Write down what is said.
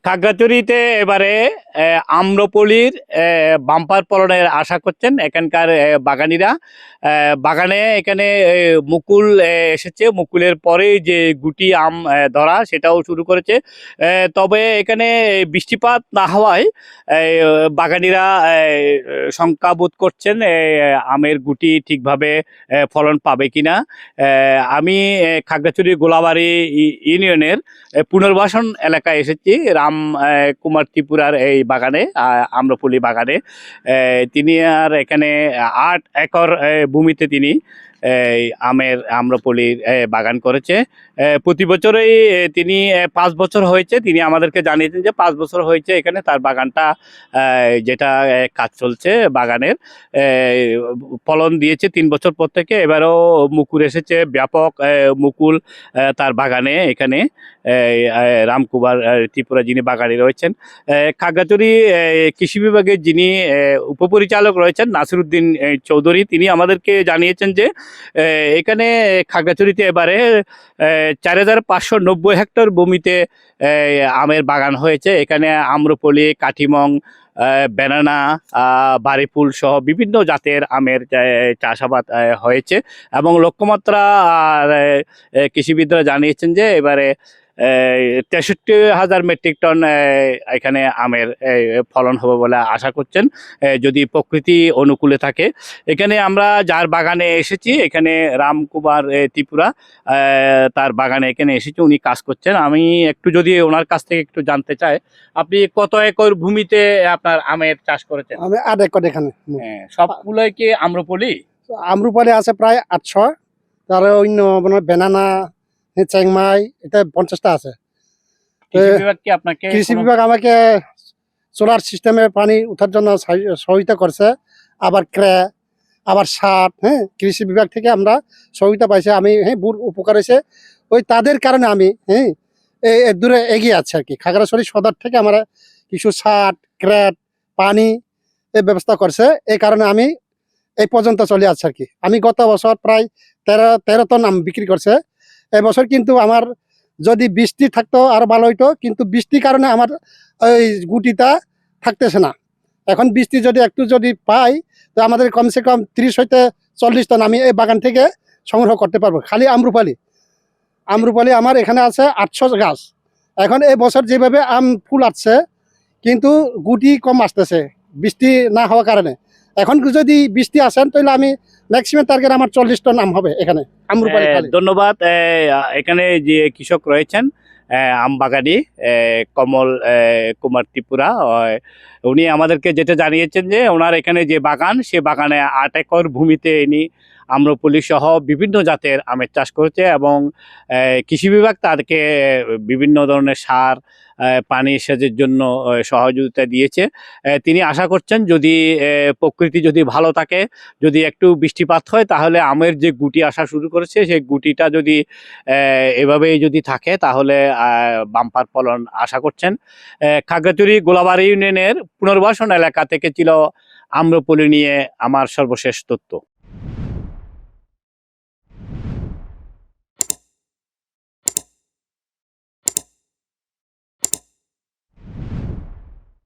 খাগড়াছড়িতে এবারে আম্রপলির বাম্পার ফলনের আশা করছেন এখানকার বাগানিরা। বাগানে এখানে মুকুল এসেছে, মুকুলের পরেই যে গুটি আম ধরা সেটাও শুরু করেছে। তবে এখানে বৃষ্টিপাত না হওয়ায় বাগানিরা শঙ্কা বোধ করছেন আমের গুটি ঠিকভাবে ফলন পাবে কিনা। আমি খাগড়াছড়ি গোলাবাড়ি ইউনিয়নের পুনর্বাসন এলাকায় এসেছি রাম কুমার ত্রিপুরার এই বাগানে, আম্রপলি বাগানে। তিনি আর এখানে 8 একর ভূমিতে তিনি আম্রপলির বাগান করেছে। প্রতি বছরই তিনি 5 বছর হয়েছে, তিনি আমাদেরকে জানিয়েছেন যে 5 বছর হয়েছে এখানে তার বাগানটা যেটা কাজ চলছে বাগানের ফলন দিয়েছে 3 বছর পর থেকে। এবারও মুকুল এসেছে, ব্যাপক মুকুল তার বাগানে। এখানে রামকুমার ত্রিপুরা যিনি বাগানে রয়েছেন, খাগড়াছড়ি কৃষি বিভাগের যিনি উপপরিচালক রয়েছেন নাসিরউদ্দিন চৌধুরী, তিনি আমাদেরকে জানিয়েছেন যে এখানে খাগড়াছড়িতে এবারে 4590 হেক্টর ভূমিতে আমের বাগান হয়েছে। এখানে আম্রপলি, কাঠিমং, ব্যানানা, বাড়িফুল সহ বিভিন্ন জাতের আমের চাষাবাদ হয়েছে এবং লক্ষ্যমাত্রা কৃষিবিদরা জানিয়েছেন যে এবারে 63,000 মেট্রিক টন এখানে আমের ফলন হবে বলে আশা করছেন, যদি প্রকৃতি অনুকূলে থাকে। এখানে আমরা যার বাগানে এসেছি, এখানে রামকুমার ত্রিপুরা তার বাগানে এখানে এসেছি, উনি কাজ করছেন। আমি একটু যদি ওনার কাছ থেকে একটু জানতে চাই, আপনি কত একর ভূমিতে আপনার আমের চাষ করেছেন? আমি 8 একর এখানে। সবগুলোই কি আম্রপলি? আম্রপলি আছে প্রায় 800, তার অন্য বেনানা, চেংমাই, এটা 50টা আছে। কৃষি বিভাগ আমাকে সোলার সিস্টেমে পানি উঠার জন্য সহযোগিতা করছে, আবার আবার সার, কৃষি বিভাগ থেকে আমরা সহযোগিতা পাইছি। আমি বুর উপকার হয়েছে, ওই তাদের কারণে আমি দূরে এগিয়ে আছি আর কি। খাগড়াছড়ি সদর থেকে আমরা কিছু সার, ক্রেট, পানি এই ব্যবস্থা করছে, এই কারণে আমি এই পর্যন্ত চলে আসছি আর কি। আমি গত বছর প্রায় 13 টন আম বিক্রি করছে। এবছর কিন্তু আমার যদি বৃষ্টি থাকতো আরো ভালো হইতো, কিন্তু বৃষ্টির কারণে আমার ওই গুটিটা থাকতেছে না। এখন বৃষ্টি যদি একটু পাই, তো আমাদের কমসে কম 30 হইতে 40 টন আমি এই বাগান থেকে সংগ্রহ করতে পারবো। খালি আম্রপালি আমার এখানে আছে 800 গাছ। এখন এই বছর যেভাবে আম ফুল আসছে, কিন্তু গুটি কম আসতেছে বৃষ্টি না হওয়ার কারণে। এখন যদি বৃষ্টি আসেন তাহলে আমি ম্যাক্সিমাম টার্গেট আমার 40 টন আম হবে এখানে আম্রপালি। ধন্যবাদ। এখানে যে কৃষক রয়েছেন আম বাগানি কমল কুমার ত্রিপুরা, উনি আমাদেরকে যেটা জানিয়েছেন যে ওনার এখানে যে বাগান, সে বাগানে 8 একর ভূমিতে ইনি আম্রপলি সহ বিভিন্ন জাতের আমের চাষ করেছে এবং কৃষি বিভাগ তাদেরকে বিভিন্ন ধরনের সার, পানি সেচের জন্য সহযোগিতা দিয়েছে। তিনি আশা করছেন যদি প্রকৃতি যদি ভালো থাকে, যদি একটু বৃষ্টিপাত হয়, তাহলে আমের যে গুটি আসা শুরু করেছে সেই গুটিটা যদি এভাবেই যদি থাকে তাহলে বাম্পার ফলন আশা করছেন। খাগড়াছড়ি গোলাবাড়ি ইউনিয়নের পুনর্বাসন এলাকা থেকে ছিল আম্রপলি নিয়ে আমার সর্বশেষ তথ্য।